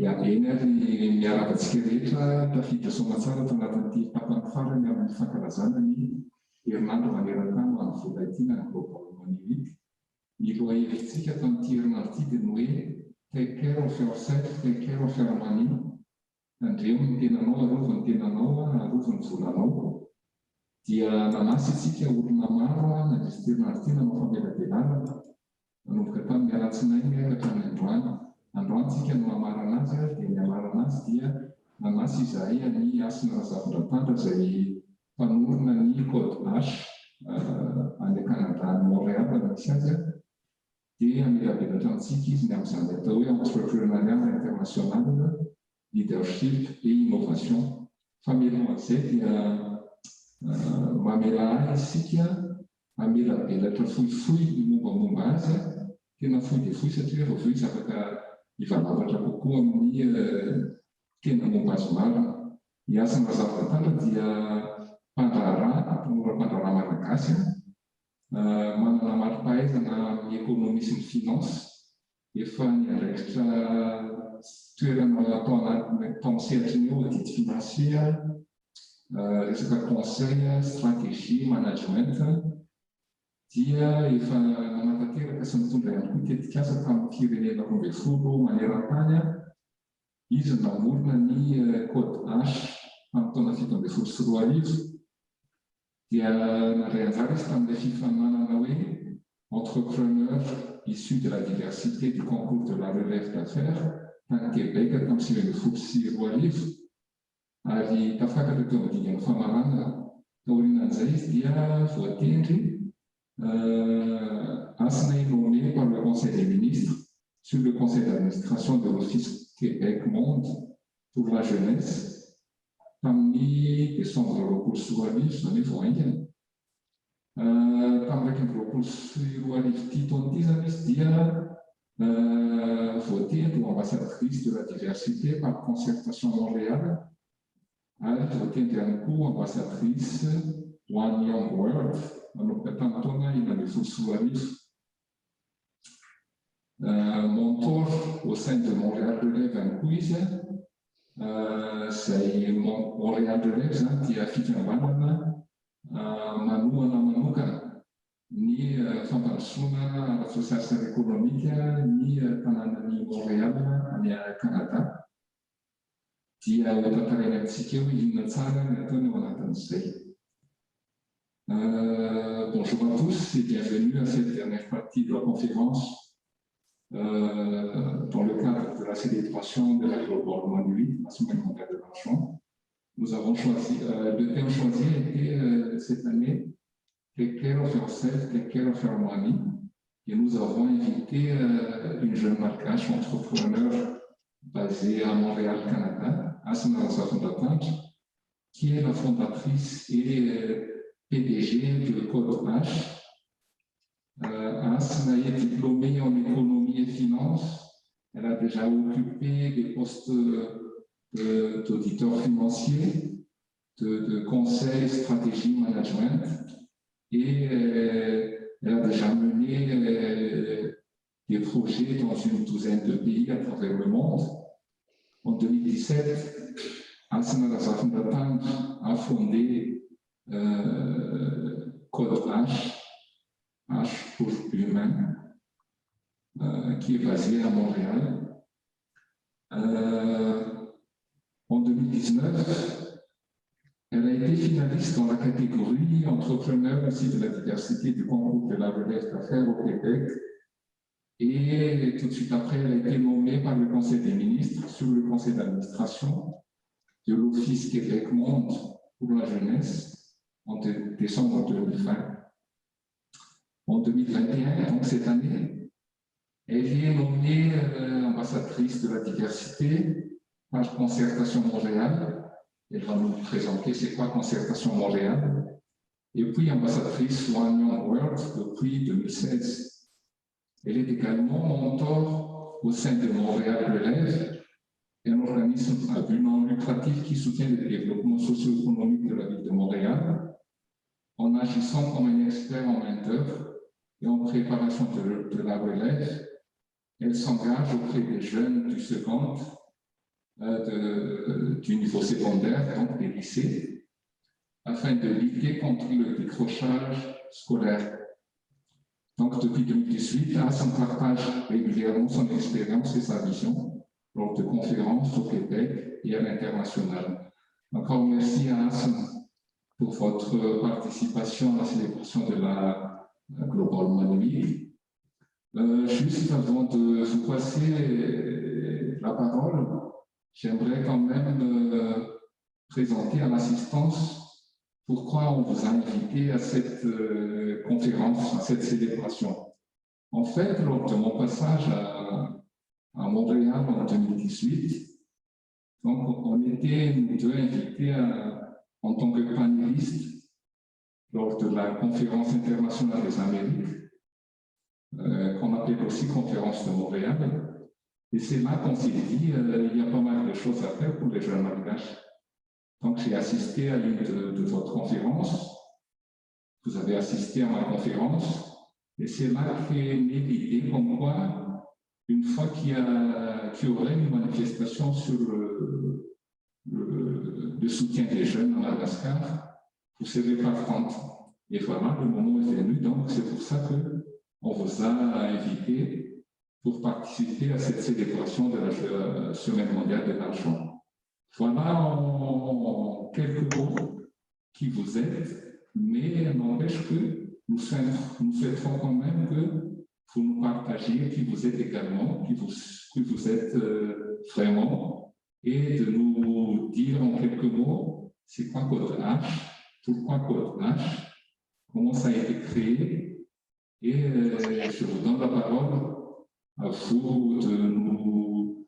Ia, eny ary miarakatsika rehetra tafiditra somatsara tao anatin'ity tapany farany amin'ny fankalazana ny herinandro maneran-tany ho an'ny voalaitiana ny global monolith. Ny lohahevitsika tamin'ity herinandro ity dia ny hoe take care of yourself, take care of your money. Andreo ny tenanao, arovo ny tenanao, arovo ny volanao. Dia nanasa isika olona maro nandrisy herinandro ity nanao famelabelanana. Nanomboka tamin'ny alatsinainy hatramin'ny androany. Androantsika no mamarana azy dia ny amarana azy dia nanasa izahay ny Asina Razafindratandra izay mpanorona ny code H any Canada ny Montréal misy azy dia amelabelatra amintsika izy ny amin'izany atao hoe entrepreneuriat international, leadership et innovation. Famelona an'izay dia mamela isika amelabelatra fohifohy ny mombamomba azy, tena fohy dia fohy satria rehefa avy eo izy afaka ivalavatra kokoa amin'ny tena momba azy maro. Ny Asina Razafindratandra dia mpamora-pandraraha malagasy, manana mari-pahaizana amin'ny ekonomia sy ny finance, efa niandraikitra toerana tao amin'ny sehatry ny audit financier, resaka conseil, stratégie, management, dia efa nanatanteraka sy nitondra ihany koa tetikasa tamin'ny firenena 12 maneran-tany. Izy namorona ny code H amin'ny taona 17 dia naray anjara izy tamin'ilay fifaninanana hoe entrepreneur issu de la diversité du concours de la relève d'affaires tany Québec tamin'ny 2012. Ary tafakatra teo amin'ny dingan'ny famarana. Taorianan'izay izy dia voatendry Asina est nommé par le Conseil des ministres sur le conseil d'administration de l'Office Québec Monde pour la jeunesse tamin'ny décembre 2024 zany voaingana. Tamin'ny 2024 ity taona ity zany izy dia voatendry ambassadrice de la diversité par concertation Montréal ary voatendry ihany koa ambassadrice One Young World manomboka tamin'ny taona 2024. Mentor au sein de Montréal Relève ihany koa izy, izay Montréal Relève zany dia fikambanana manohana manokana ny fampandrosoana association économique ny tanànan'ny Montréal any Canada. Dia hotantarany amintsika eo inona tsara ny ataony ao anatin'izay. Bonjour à tous et bienvenue à cette dernière partie de la conférence dans le cadre de la célébration de la Global Monolith, la Semaine mondiale de l'argent. Nous avons choisi, le thème choisi était cette année Take care of yourself, take care of your money. Et nous avons invité une jeune malgache entrepreneur basée à Montréal, Canada, Asina Razafindratandra, qui est la fondatrice et PDG de Code H. Asina est diplômée en économie et finance. Elle a déjà occupé des postes d'auditeur financier, de conseil, stratégie, management. Et elle a déjà mené des projets dans une douzaine de pays à travers le monde. En 2017, Asina Razafindratandra a fondé Code H, H pour humain, qui est basé à Montréal. En 2019, elle a été finaliste dans la catégorie entrepreneur aussi de la diversité du concours de la relève d'affaires au Québec. Et tout de suite après, elle a été nommée par le Conseil des ministres sur le conseil d'administration de l'Office Québec Monde pour la jeunesse en décembre 2020. En 2021, donc cette année, elle est nommée ambassadrice de la diversité par Concertation Montréal. Elle va nous présenter c'est quoi Concertation Montréal. Et puis ambassadrice One Young World depuis 2016. Elle est également mentor au sein de Montréal Relève, un organisme à but non lucratif qui soutient le développement socio-économique de la ville de Montréal, en agissant comme un expert en main-d'œuvre et en préparation de la relève. Elle s'engage auprès des jeunes du second du niveau secondaire, donc des lycées, afin de lutter contre le décrochage scolaire. Donc, depuis 2018, Hassan partage régulièrement son expérience et sa vision lors de conférences au Québec et à l'international. Encore merci à Hassan pour votre participation à la célébration de la Global Money Week. Juste avant de vous passer la parole, j'aimerais quand même présenter à l'assistance pourquoi on vous a invité à cette conférence, à cette célébration. En fait, lors de mon passage à Montréal en 2018, donc on était nous deux invités en tant que panélistes lors de la conférence internationale des Amériques, qu'on appelle aussi conférence de Montréal. Et c'est là qu'on s'est dit, il y a pas mal de choses à faire pour les jeunes malgaches. Donc, j'ai assisté à l'une de votre conférences. Vous avez assisté à ma conférence. Et c'est là qu'est née l'idée comme quoi, une fois qu'il y aurait une manifestation sur le soutien des jeunes à Madagascar, vous serez partante. Et voilà, le moment est venu. Donc, c'est pour ça qu'on vous a invité pour participer à cette célébration de la Semaine mondiale de l'argent. Voilà en quelques mots qui vous êtes, mais n'empêche que nous souhaiterons quand même que vous nous partagiez qui vous êtes également, qui vous êtes vraiment, et de nous dire en quelques mots c'est quoi Code H, pourquoi Code H, comment ça a été créé, et je vous donne la parole à vous de nous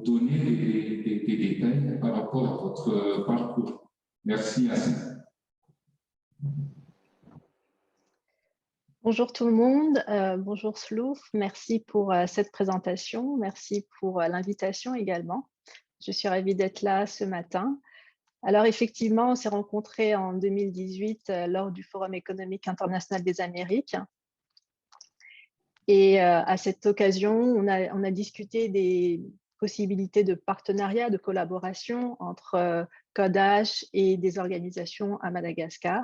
donner des détails par rapport à votre parcours. Merci, Hassan. Bonjour tout le monde, bonjour Slouf, merci pour cette présentation, merci pour l'invitation également. Je suis ravie d'être là ce matin. Alors effectivement, on s'est rencontrés en 2018 lors du Forum économique international des Amériques. Et à cette occasion, on a discuté des possibilités de partenariat, de collaboration entre Code-H et des organisations à Madagascar.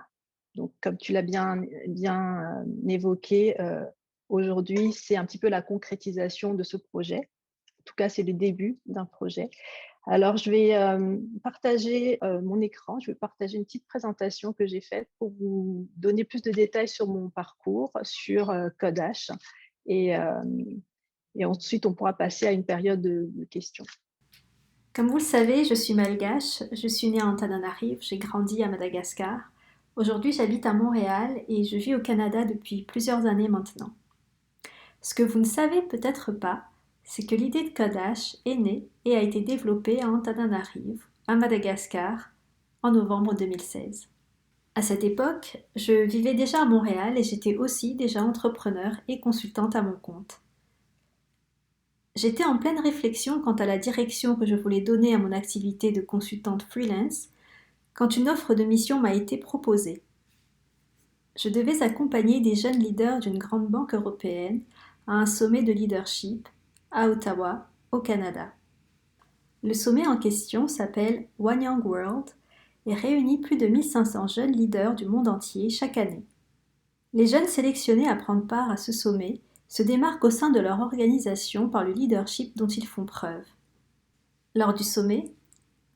Donc, comme tu l'as bien évoqué, aujourd'hui, c'est un petit peu la concrétisation de ce projet. En tout cas, c'est le début d'un projet. Alors, je vais partager mon écran, je vais partager une petite présentation que j'ai faite pour vous donner plus de détails sur mon parcours, sur Code-H. Et ensuite, on pourra passer à une période de questions. Comme vous le savez, je suis malgache, je suis née à Antananarive, j'ai grandi à Madagascar. Aujourd'hui, j'habite à Montréal et je vis au Canada depuis plusieurs années maintenant. Ce que vous ne savez peut-être pas, c'est que l'idée de Code-H est née et a été développée à Antananarive, à Madagascar, en novembre 2016. À cette époque, je vivais déjà à Montréal et j'étais aussi déjà entrepreneur et consultante à mon compte. J'étais en pleine réflexion quant à la direction que je voulais donner à mon activité de consultante freelance quand une offre de mission m'a été proposée. Je devais accompagner des jeunes leaders d'une grande banque européenne à un sommet de leadership à Ottawa, au Canada. Le sommet en question s'appelle One Young World et réunit plus de 1500 jeunes leaders du monde entier chaque année. Les jeunes sélectionnés à prendre part à ce sommet se démarquent au sein de leur organisation par le leadership dont ils font preuve. Lors du sommet,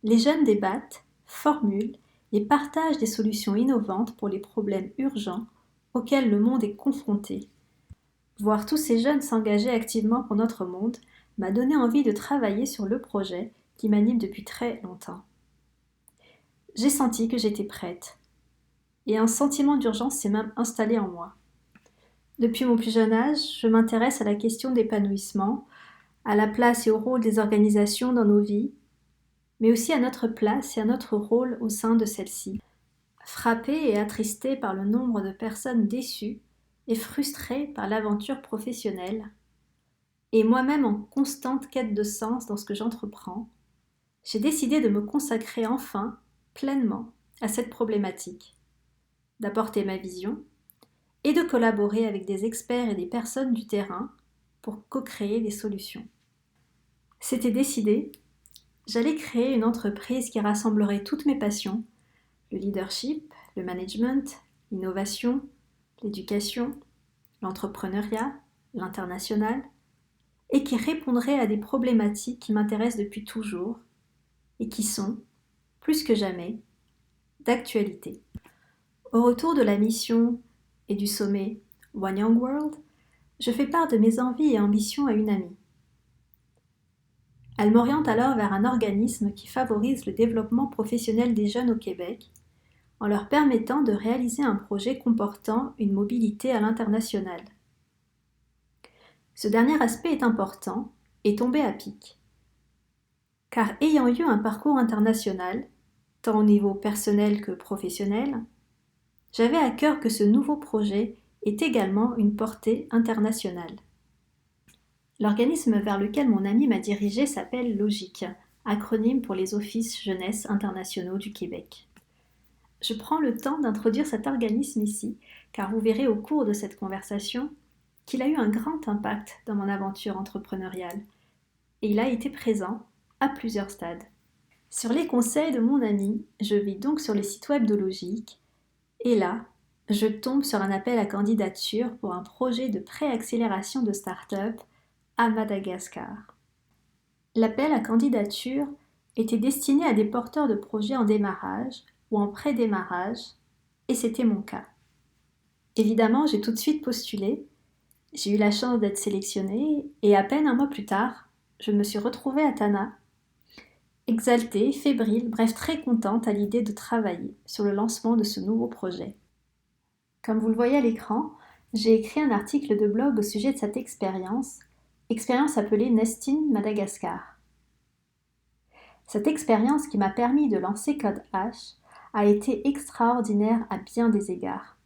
les jeunes débattent, formulent et partagent des solutions innovantes pour les problèmes urgents auxquels le monde est confronté. Voir tous ces jeunes s'engager activement pour notre monde m'a donné envie de travailler sur le projet qui m'anime depuis très longtemps. J'ai senti que j'étais prête, et un sentiment d'urgence s'est même installé en moi. Depuis mon plus jeune âge, je m'intéresse à la question d'épanouissement, à la place et au rôle des organisations dans nos vies, mais aussi à notre place et à notre rôle au sein de celle-ci. Frappée et attristée par le nombre de personnes déçues et frustrée par l'aventure professionnelle, et moi-même en constante quête de sens dans ce que j'entreprends, j'ai décidé de me consacrer enfin, pleinement, à cette problématique, d'apporter ma vision et de collaborer avec des experts et des personnes du terrain pour co-créer des solutions. C'était décidé, j'allais créer une entreprise qui rassemblerait toutes mes passions, le leadership, le management, l'innovation, l'éducation, l'entrepreneuriat, l'international, et qui répondrait à des problématiques qui m'intéressent depuis toujours et qui sont, plus que jamais, d'actualité. Au retour de la mission et du sommet One Young World, je fais part de mes envies et ambitions à une amie. Elle m'oriente alors vers un organisme qui favorise le développement professionnel des jeunes au Québec en leur permettant de réaliser un projet comportant une mobilité à l'international. Ce dernier aspect est important et tombé à pic, car ayant eu un parcours international, tant au niveau personnel que professionnel, j'avais à cœur que ce nouveau projet ait également une portée internationale. L'organisme vers lequel mon ami m'a dirigé s'appelle LOGIQ, acronyme pour les Offices Jeunesse Internationaux du Québec. Je prends le temps d'introduire cet organisme ici, car vous verrez au cours de cette conversation qu'il a eu un grand impact dans mon aventure entrepreneuriale, et il a été présent à plusieurs stades. Sur les conseils de mon ami, je vais donc sur le site web de LOGIQ, et là, je tombe sur un appel à candidature pour un projet de préaccélération de start-up à Madagascar. L'appel à candidature était destiné à des porteurs de projets en démarrage ou en pré-démarrage, et c'était mon cas. Évidemment, j'ai tout de suite postulé, j'ai eu la chance d'être sélectionnée, et à peine un mois plus tard, je me suis retrouvée à Tana, exaltée, fébrile, bref très contente à l'idée de travailler sur le lancement de ce nouveau projet. Comme vous le voyez à l'écran, j'ai écrit un article de blog au sujet de cette expérience appelée Nest in Madagascar. Cette expérience qui m'a permis de lancer Code H a été extraordinaire à bien des égards.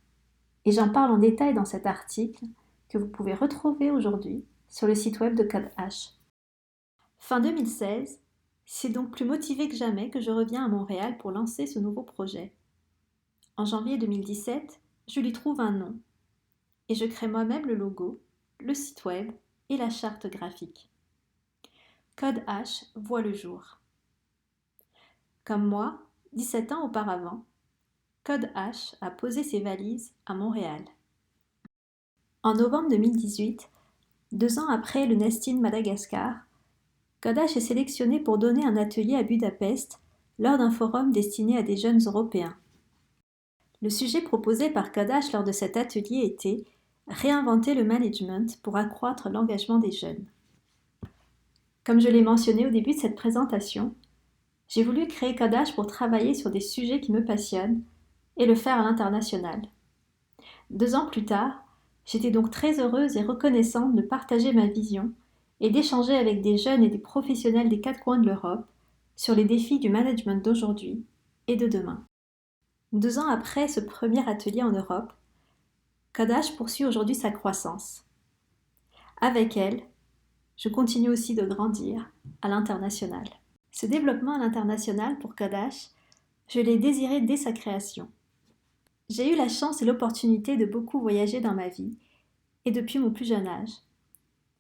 Et j'en parle en détail dans cet article que vous pouvez retrouver aujourd'hui sur le site web de Code H. Fin 2016, c'est donc plus motivé que jamais que je reviens à Montréal pour lancer ce nouveau projet. En janvier 2017, je lui trouve un nom et je crée moi-même le logo, le site web et la charte graphique. Code H voit le jour. Comme moi, 17 ans auparavant, Code H a posé ses valises à Montréal. En novembre 2018, 2 ans après le Nest in Madagascar, Code H est sélectionné pour donner un atelier à Budapest lors d'un forum destiné à des jeunes Européens. Le sujet proposé par Code H lors de cet atelier était « Réinventer le management pour accroître l'engagement des jeunes ». Comme je l'ai mentionné au début de cette présentation, j'ai voulu créer Code H pour travailler sur des sujets qui me passionnent et le faire à l'international. 2 ans plus tard, j'étais donc très heureuse et reconnaissante de partager ma vision et d'échanger avec des jeunes et des professionnels des 4 coins de l'Europe sur les défis du management d'aujourd'hui et de demain. 2 ans après ce premier atelier en Europe, Code H poursuit aujourd'hui sa croissance. Avec elle, je continue aussi de grandir à l'international. Ce développement à l'international pour Code H, je l'ai désiré dès sa création. J'ai eu la chance et l'opportunité de beaucoup voyager dans ma vie, et depuis mon plus jeune âge.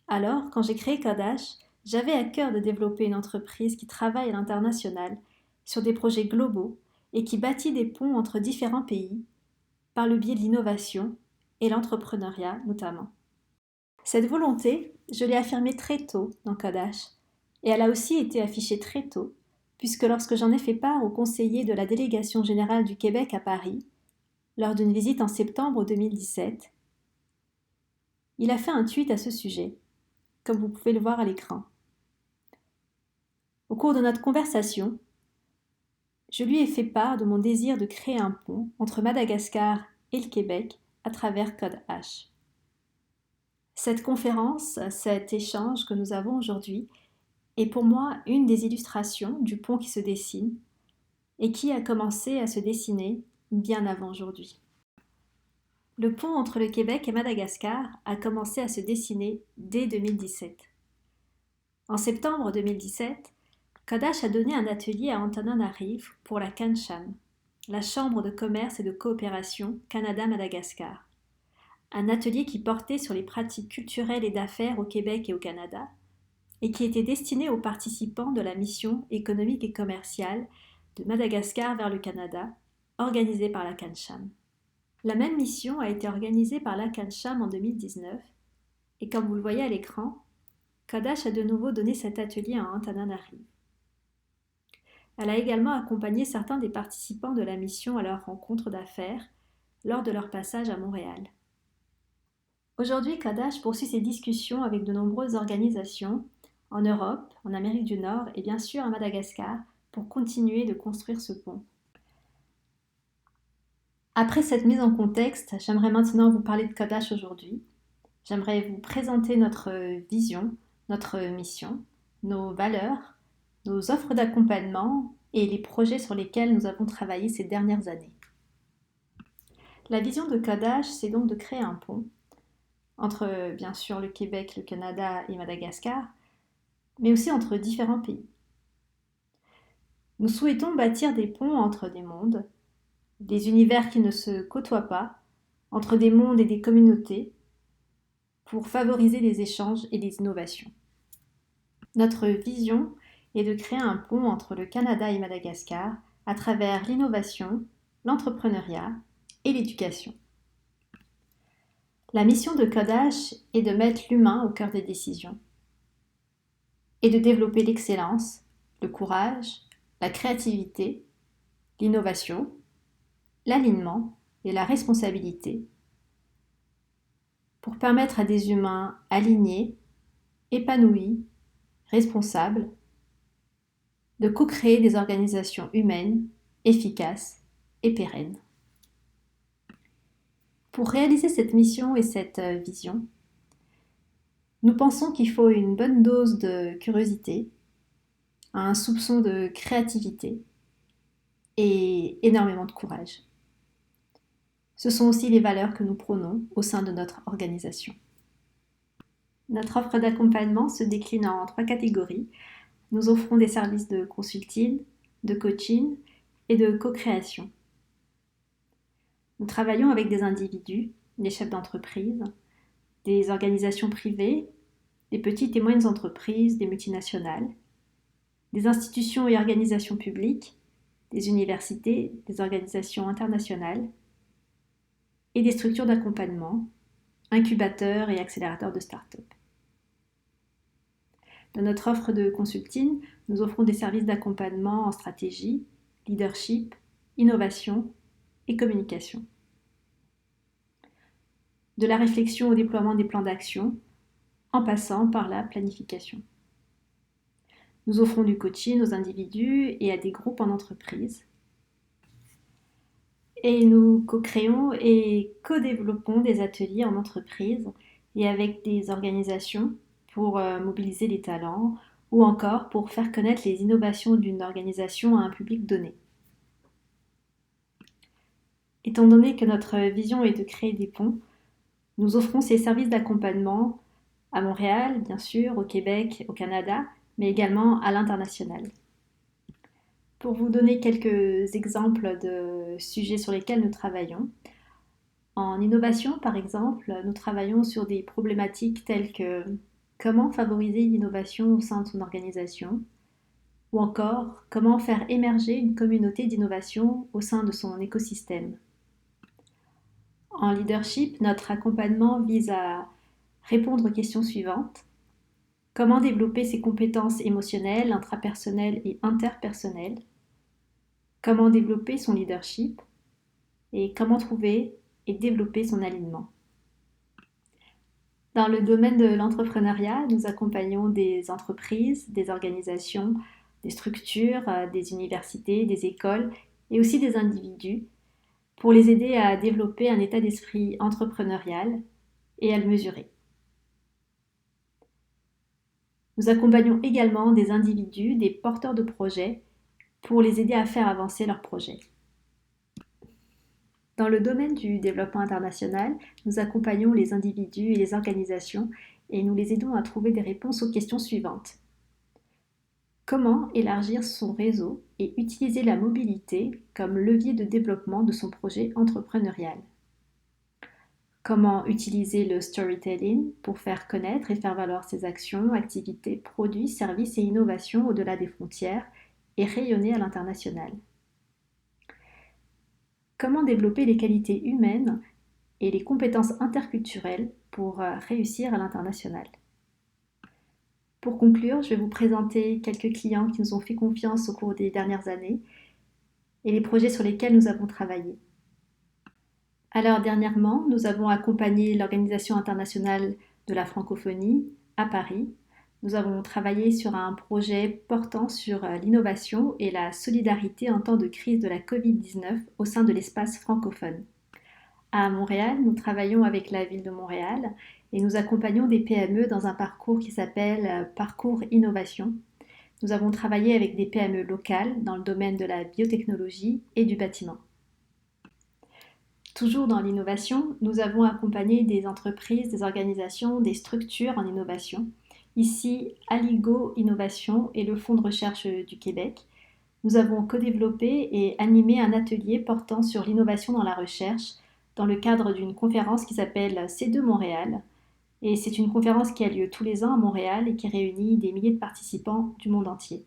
Alors, quand j'ai créé Code H, j'avais à cœur de développer une entreprise qui travaille à l'international sur des projets globaux et qui bâtit des ponts entre différents pays par le biais de l'innovation et l'entrepreneuriat notamment. Cette volonté, je l'ai affirmée très tôt dans Code H, et elle a aussi été affichée très tôt, puisque lorsque j'en ai fait part au conseiller de la délégation générale du Québec à Paris, lors d'une visite en septembre 2017, il a fait un tweet à ce sujet, comme vous pouvez le voir à l'écran. Au cours de notre conversation, je lui ai fait part de mon désir de créer un pont entre Madagascar et le Québec à travers Code H. Cette conférence, cet échange que nous avons aujourd'hui, est pour moi une des illustrations du pont qui se dessine et qui a commencé à se dessiner bien avant aujourd'hui. Le pont entre le Québec et Madagascar a commencé à se dessiner dès 2017. En septembre 2017, Code H a donné un atelier à Antananarivo pour la CANCHAM, la Chambre de commerce et de coopération Canada-Madagascar. Un atelier qui portait sur les pratiques culturelles et d'affaires au Québec et au Canada, et qui était destiné aux participants de la mission économique et commerciale de Madagascar vers le Canada, organisée par la CANCHAM. La même mission a été organisée par la CANCHAM en 2019, et comme vous le voyez à l'écran, Kodash a de nouveau donné cet atelier à Antananarivo. Elle a également accompagné certains des participants de la mission à leur rencontre d'affaires lors de leur passage à Montréal. Aujourd'hui, Kodash poursuit ses discussions avec de nombreuses organisations en Europe, en Amérique du Nord et bien sûr à Madagascar pour continuer de construire ce pont. Après cette mise en contexte, j'aimerais maintenant vous parler de Kodash aujourd'hui. J'aimerais vous présenter notre vision, notre mission, nos valeurs, nos offres d'accompagnement et les projets sur lesquels nous avons travaillé ces dernières années. La vision de Kodash, c'est donc de créer un pont entre, bien sûr, le Québec, le Canada et Madagascar, mais aussi entre différents pays. Nous souhaitons bâtir des ponts entre des mondes, des univers qui ne se côtoient pas, entre des mondes et des communautés, pour favoriser les échanges et les innovations. Notre vision est de créer un pont entre le Canada et Madagascar à travers l'innovation, l'entrepreneuriat et l'éducation. La mission de Kodash est de mettre l'humain au cœur des décisions et de développer l'excellence, le courage, la créativité, l'innovation, l'alignement et la responsabilité pour permettre à des humains alignés, épanouis, responsables, de co-créer des organisations humaines, efficaces et pérennes. Pour réaliser cette mission et cette vision, nous pensons qu'il faut une bonne dose de curiosité, un soupçon de créativité et énormément de courage. Ce sont aussi les valeurs que nous prônons au sein de notre organisation. Notre offre d'accompagnement se décline en 3 catégories. Nous offrons des services de consulting, de coaching et de co-création. Nous travaillons avec des individus, des chefs d'entreprise, des organisations privées, des petites et moyennes entreprises, des multinationales, des institutions et organisations publiques, des universités, des organisations internationales et des structures d'accompagnement, incubateurs et accélérateurs de start-up. Dans notre offre de consulting, nous offrons des services d'accompagnement en stratégie, leadership, innovation et communication. De la réflexion au déploiement des plans d'action, en passant par la planification. Nous offrons du coaching aux individus et à des groupes en entreprise. Et nous co-créons et co-développons des ateliers en entreprise et avec des organisations pour mobiliser les talents ou encore pour faire connaître les innovations d'une organisation à un public donné. Étant donné que notre vision est de créer des ponts, nous offrons ces services d'accompagnement à Montréal, bien sûr, au Québec, au Canada, mais également à l'international. Pour vous donner quelques exemples de sujets sur lesquels nous travaillons, en innovation, par exemple, nous travaillons sur des problématiques telles que comment favoriser l'innovation au sein de son organisation, ou encore comment faire émerger une communauté d'innovation au sein de son écosystème. En leadership, notre accompagnement vise à répondre aux questions suivantes. Comment développer ses compétences émotionnelles, intrapersonnelles et interpersonnelles? Comment développer son leadership? Et comment trouver et développer son alignement? Dans le domaine de l'entrepreneuriat, nous accompagnons des entreprises, des organisations, des structures, des universités, des écoles et aussi des individus pour les aider à développer un état d'esprit entrepreneurial et à le mesurer. Nous accompagnons également des individus, des porteurs de projets, pour les aider à faire avancer leurs projets. Dans le domaine du développement international, nous accompagnons les individus et les organisations et nous les aidons à trouver des réponses aux questions suivantes. Comment élargir son réseau et utiliser la mobilité comme levier de développement de son projet entrepreneurial? Comment utiliser le storytelling pour faire connaître et faire valoir ses actions, activités, produits, services et innovations au-delà des frontières et rayonner à l'international. Comment développer les qualités humaines et les compétences interculturelles pour réussir à l'international. Pour conclure, je vais vous présenter quelques clients qui nous ont fait confiance au cours des dernières années et les projets sur lesquels nous avons travaillé. Alors dernièrement, nous avons accompagné l'Organisation internationale de la francophonie à Paris. Nous avons travaillé sur un projet portant sur l'innovation et la solidarité en temps de crise de la Covid-19 au sein de l'espace francophone. À Montréal, nous travaillons avec la ville de Montréal et nous accompagnons des PME dans un parcours qui s'appelle Parcours Innovation. Nous avons travaillé avec des PME locales dans le domaine de la biotechnologie et du bâtiment. Toujours dans l'innovation, nous avons accompagné des entreprises, des organisations, des structures en innovation. Ici, Aligo Innovation et le Fonds de recherche du Québec. Nous avons co-développé et animé un atelier portant sur l'innovation dans la recherche dans le cadre d'une conférence qui s'appelle C2 Montréal. Et c'est une conférence qui a lieu tous les ans à Montréal et qui réunit des milliers de participants du monde entier.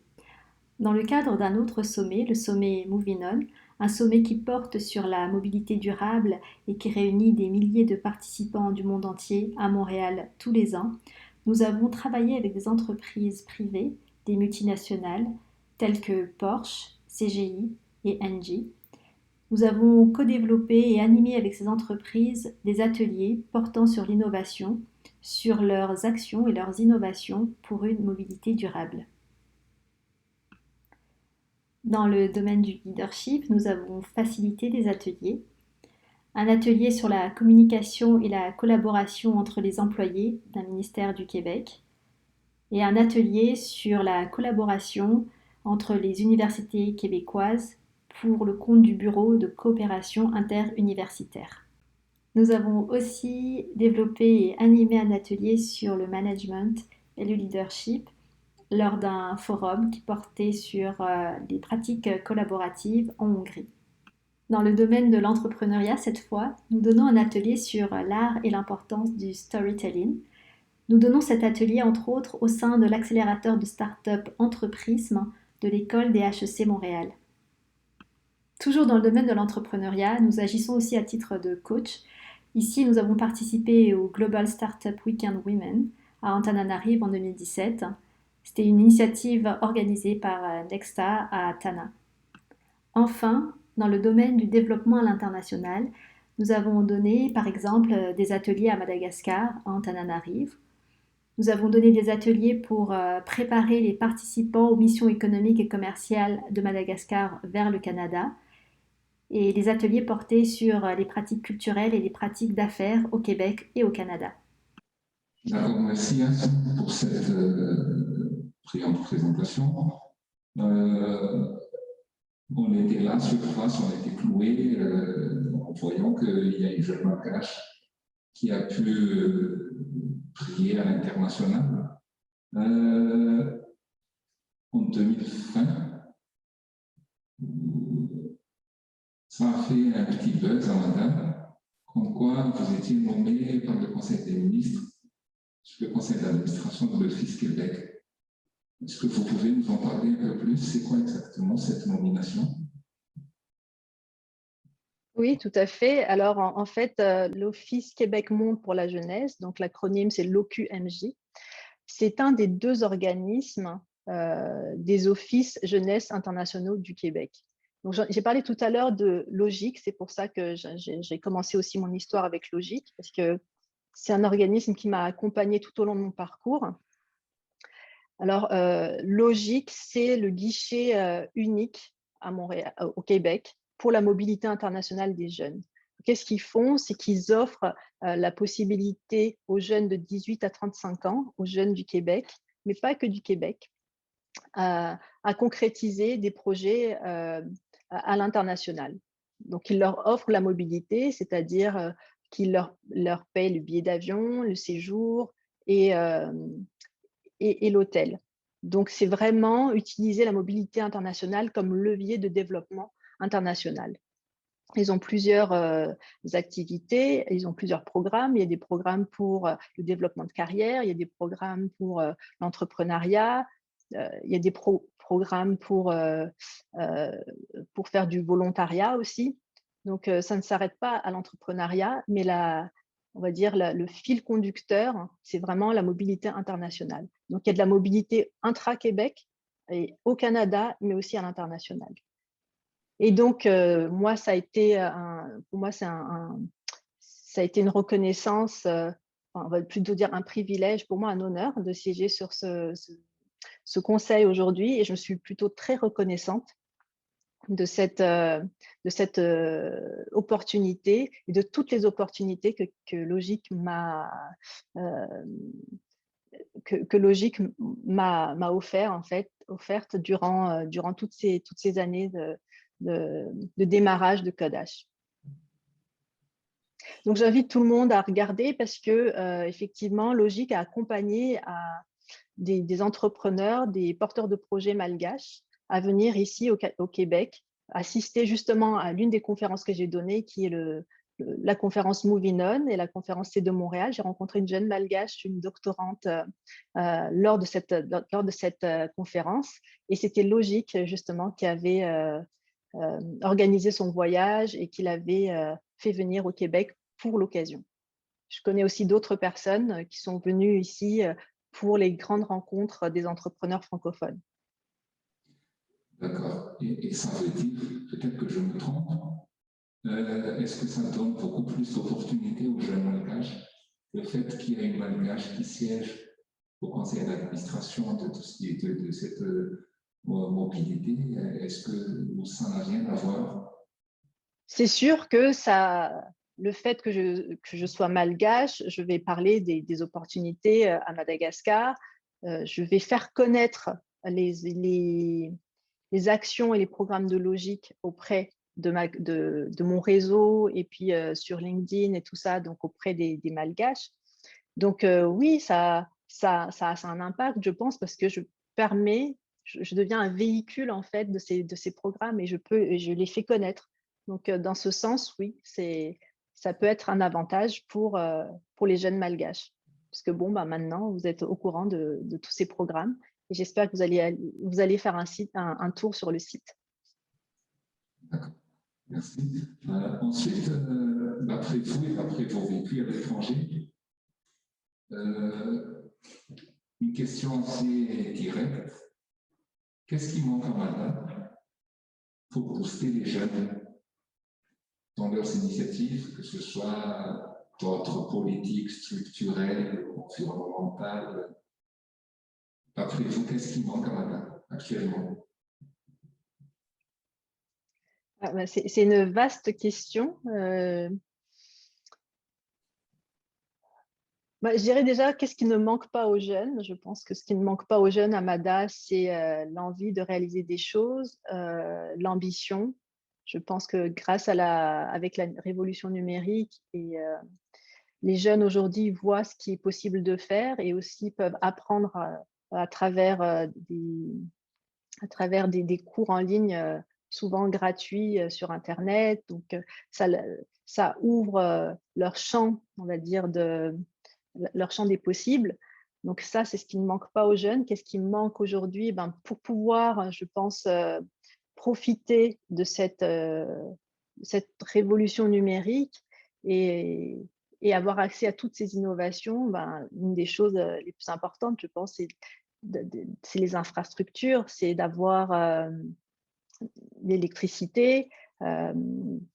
Dans le cadre d'un autre sommet, le sommet Moving On, un sommet qui porte sur la mobilité durable et qui réunit des milliers de participants du monde entier à Montréal tous les ans, nous avons travaillé avec des entreprises privées, des multinationales, telles que Porsche, CGI et Engie. Nous avons co-développé et animé avec ces entreprises des ateliers portant sur l'innovation, sur leurs actions et leurs innovations pour une mobilité durable. Dans le domaine du leadership, nous avons facilité des ateliers. Un atelier sur la communication et la collaboration entre les employés d'un ministère du Québec et un atelier sur la collaboration entre les universités québécoises pour le compte du Bureau de coopération interuniversitaire. Nous avons aussi développé et animé un atelier sur le management et le leadership lors d'un forum qui portait sur les pratiques collaboratives en Hongrie. Dans le domaine de l'entrepreneuriat, cette fois, nous donnons un atelier sur l'art et l'importance du storytelling. Nous donnons cet atelier, entre autres, au sein de l'accélérateur de start-up Entreprisme de l'école des HEC Montréal. Toujours dans le domaine de l'entrepreneuriat, nous agissons aussi à titre de coach. Ici, nous avons participé au Global Startup Weekend Women à Antananarive en 2017. C'était une initiative organisée par Nexta à Tana. Enfin, dans le domaine du développement à l'international, nous avons donné, par exemple, des ateliers à Madagascar, à Antananarive. Nous avons donné des ateliers pour préparer les participants aux missions économiques et commerciales de Madagascar vers le Canada. Et les ateliers portaient sur les pratiques culturelles et les pratiques d'affaires au Québec et au Canada. D'accord, merci pour cette brillante présentation. On était là sur place, on était cloués en voyant qu'il y a une jeune malgache qui a pu briller à l'international. En 2020, ça a fait un petit buzz à madame, comme quoi vous étiez nommé par le Conseil des ministres sur le conseil d'administration de l'Office Québec. Est-ce que vous pouvez nous en parler un peu plus? C'est quoi exactement cette nomination? Oui, tout à fait. Alors, en fait, l'Office Québec Monde pour la jeunesse, donc l'acronyme c'est l'OQMJ, c'est un des deux organismes des offices jeunesse internationaux du Québec. Donc, j'ai parlé tout à l'heure de Logique, c'est pour ça que j'ai commencé aussi mon histoire avec Logique, parce que c'est un organisme qui m'a accompagnée tout au long de mon parcours. Alors, Logique, c'est le guichet unique à Montréal, au Québec, pour la mobilité internationale des jeunes. Qu'est-ce qu'ils font? C'est qu'ils offrent la possibilité aux jeunes de 18 à 35 ans, aux jeunes du Québec, mais pas que du Québec, à concrétiser des projets à l'international. Donc, ils leur offrent la mobilité, c'est-à-dire qu'ils leur payent le billet d'avion, le séjour et l'hôtel. Donc, c'est vraiment utiliser la mobilité internationale comme levier de développement international. Ils ont plusieurs activités, ils ont plusieurs programmes. Il y a des programmes pour le développement de carrière, il y a des programmes pour l'entrepreneuriat, il y a des programmes pour faire du volontariat aussi. Donc, ça ne s'arrête pas à l'entrepreneuriat, mais on va dire le fil conducteur, c'est vraiment la mobilité internationale. Donc, il y a de la mobilité intra-Québec et au Canada, mais aussi à l'international. Et donc, moi, ça a été pour moi, ça a été une reconnaissance, enfin, on va plutôt dire un privilège, pour moi, un honneur de siéger sur ce conseil aujourd'hui. Et je me suis plutôt très reconnaissante de cette opportunité et de toutes les opportunités que Logique m'a offert, en fait, offertes durant toutes ces années de démarrage de Kodash. Donc, j'invite tout le monde à regarder parce que, effectivement, Logique a accompagné des entrepreneurs, des porteurs de projets malgaches à venir ici au Québec, assister justement à l'une des conférences que j'ai données, qui est la conférence Moving On et la conférence C de Montréal. J'ai rencontré une jeune malgache, une doctorante, lors de cette conférence. Et c'était Logique, justement, qui avait organisé son voyage et qui l'avait fait venir au Québec pour l'occasion. Je connais aussi d'autres personnes qui sont venues ici pour les grandes rencontres des entrepreneurs francophones. D'accord. Et ça veut dire, peut-être que je me trompe, est-ce que ça donne beaucoup plus d'opportunités aux jeunes malgaches, le fait qu'il y ait une malgache qui siège au conseil d'administration de cette mobilité, est-ce que ça n'a rien à voir? C'est sûr que le fait que je sois malgache, je vais parler des opportunités à Madagascar, je vais faire connaître les actions et les programmes de Logique auprès de mon réseau et puis sur LinkedIn et tout ça, donc auprès des malgaches. Donc oui, ça a un impact, je pense, parce que je deviens un véhicule en fait de ces programmes et je les fais connaître. Donc dans ce sens, oui, ça peut être un avantage pour les jeunes malgaches. Parce que bon, maintenant, vous êtes au courant de tous ces programmes et j'espère que vous allez faire un tour sur le site. D'accord, merci. Ensuite, d'après vous et d'après vos vécus à l'étranger, une question assez directe. Qu'est-ce qui manque à Malta pour booster les jeunes dans leurs initiatives, que ce soit d'ordre politique, structurel, environnemental? D'après vous, qu'est-ce qui manque à Malta actuellement? C'est une vaste question. Je dirais déjà, qu'est-ce qui ne manque pas aux jeunes? Je pense que ce qui ne manque pas aux jeunes à Mada, c'est l'envie de réaliser des choses, l'ambition. Je pense que avec la révolution numérique, les jeunes aujourd'hui voient ce qui est possible de faire et aussi peuvent apprendre à travers des cours en ligne souvent gratuits sur Internet. Donc, ça ouvre leur champ, on va dire, leur champ des possibles. Donc ça, c'est ce qui ne manque pas aux jeunes. Qu'est-ce qui manque aujourd'hui? Pour pouvoir, je pense, profiter de cette révolution numérique et avoir accès à toutes ces innovations, une des choses les plus importantes, je pense, c'est les infrastructures, c'est d'avoir l'électricité,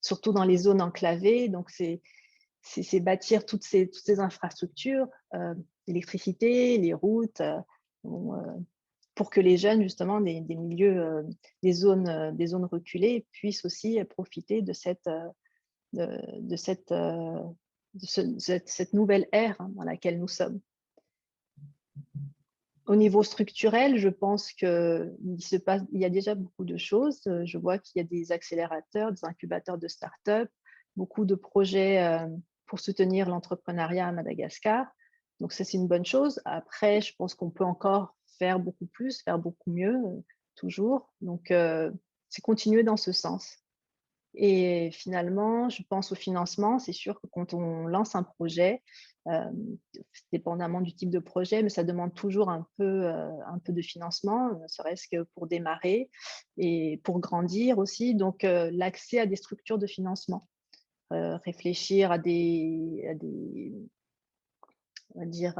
surtout dans les zones enclavées. Donc, c'est bâtir toutes ces infrastructures, l'électricité, les routes, pour que les jeunes, justement, des milieux, des zones reculées puissent aussi profiter de cette nouvelle ère dans laquelle nous sommes. Au niveau structurel, je pense qu'il y a déjà beaucoup de choses. Je vois qu'il y a des accélérateurs, des incubateurs de start-up, beaucoup de projets pour soutenir l'entrepreneuriat à Madagascar. Donc, ça, c'est une bonne chose. Après, je pense qu'on peut encore faire beaucoup plus, faire beaucoup mieux, toujours. Donc, c'est continuer dans ce sens. Et finalement, je pense au financement. C'est sûr que quand on lance un projet, dépendamment du type de projet, mais ça demande toujours un peu de financement, ne serait-ce que pour démarrer et pour grandir aussi. Donc, l'accès à des structures de financement, réfléchir à des on va dire,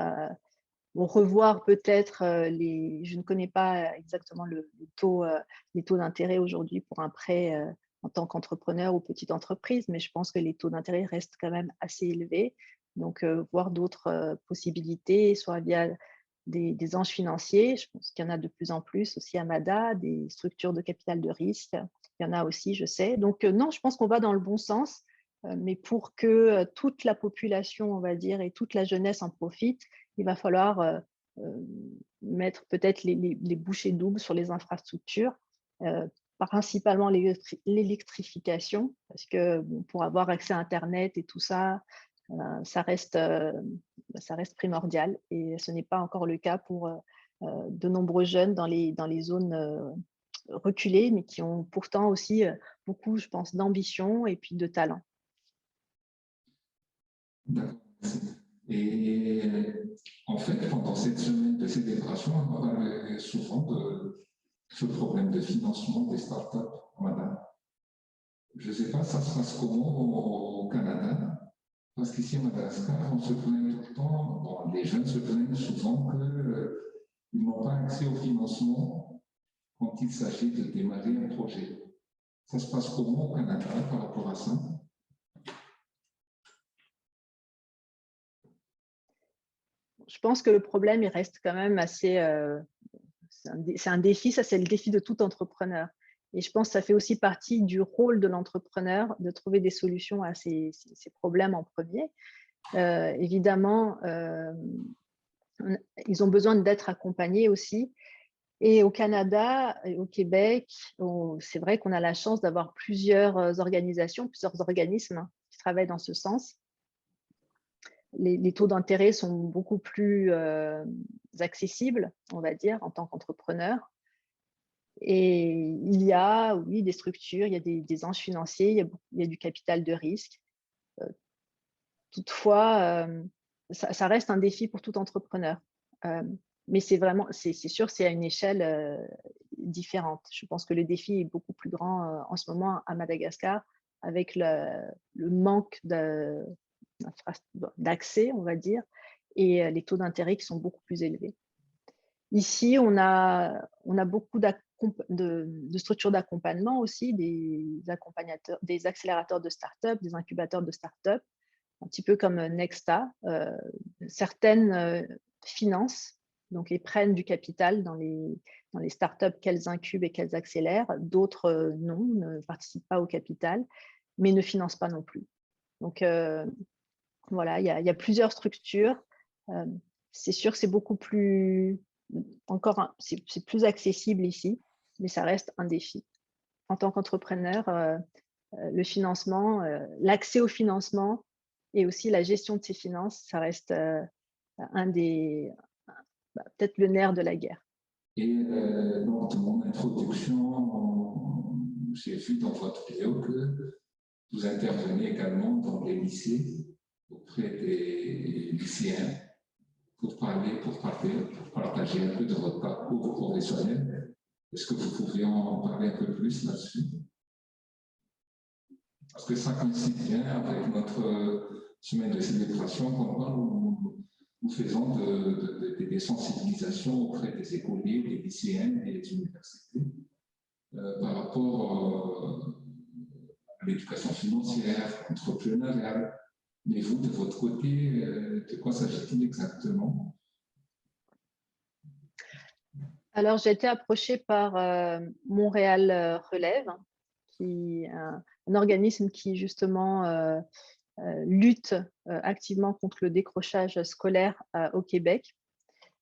ou revoir peut-être je ne connais pas exactement les taux d'intérêt aujourd'hui pour un prêt en tant qu'entrepreneur ou petite entreprise, mais je pense que les taux d'intérêt restent quand même assez élevés. Donc, voir d'autres possibilités, soit via des anges financiers, je pense qu'il y en a de plus en plus aussi à MADA, des structures de capital de risque, il y en a aussi, je sais. Donc, non, je pense qu'on va dans le bon sens, mais pour que toute la population, on va dire, et toute la jeunesse en profite, il va falloir mettre peut-être les bouchées doubles sur les infrastructures, principalement l'électrification, parce que bon, pour avoir accès à Internet et tout ça, ça reste primordial et ce n'est pas encore le cas pour de nombreux jeunes dans les zones reculées, mais qui ont pourtant aussi beaucoup, je pense, d'ambition et puis de talent. D'accord. Et en fait, pendant cette semaine de célébration, on parle souvent de ce problème de financement des startups, madame. Je ne sais pas, ça se passe comment au Canada? Parce qu'ici à Madagascar, on se plaint tout le temps, bon, les jeunes se plaignent souvent qu'ils n'ont pas accès au financement quand il s'agit de démarrer un projet. Ça se passe comment au Canada par rapport à ça? Je pense que le problème, il reste quand même assez… c'est un défi, ça c'est le défi de tout entrepreneur. Et je pense que ça fait aussi partie du rôle de l'entrepreneur de trouver des solutions à ces problèmes en premier. Évidemment, ils ont besoin d'être accompagnés aussi. Et au Canada et au Québec, c'est vrai qu'on a la chance d'avoir plusieurs organisations, plusieurs organismes qui travaillent dans ce sens. Les taux d'intérêt sont beaucoup plus accessibles, on va dire, en tant qu'entrepreneur. Et il y a, oui, des structures, il y a des anges financiers, il y a du capital de risque. Toutefois, ça reste un défi pour tout entrepreneur. Mais c'est sûr, c'est à une échelle différente. Je pense que le défi est beaucoup plus grand en ce moment à Madagascar, avec le manque d'accès, on va dire, et les taux d'intérêt qui sont beaucoup plus élevés. Ici, on a beaucoup de structures d'accompagnement aussi, des accélérateurs de start-up, des incubateurs de start-up, un petit peu comme Nexta. Certaines financent, donc ils prennent du capital dans les startups qu'elles incubent et qu'elles accélèrent. D'autres, non, ne participent pas au capital, mais ne financent pas non plus. Donc, voilà, il y a plusieurs structures. C'est sûr que c'est beaucoup plus… c'est plus accessible ici, mais ça reste un défi. En tant qu'entrepreneur, le financement, l'accès au financement et aussi la gestion de ses finances, ça reste peut-être le nerf de la guerre. Et lors de mon introduction, j'ai vu dans votre vidéo que vous intervenez également dans les lycées, auprès des lycéens, pour partager un peu de votre parcours professionnel. Est-ce que vous pourriez en parler un peu plus là-dessus? Parce que ça coïncide bien avec notre semaine de célébration, où nous faisons des sensibilisations auprès des écoliers, des lycéens et des universités par rapport à l'éducation financière, entrepreneuriale. Mais vous, de votre côté, de quoi s'agit-il exactement? Alors, j'ai été approchée par Montréal Relève, qui est un organisme qui justement lutte activement contre le décrochage scolaire au Québec.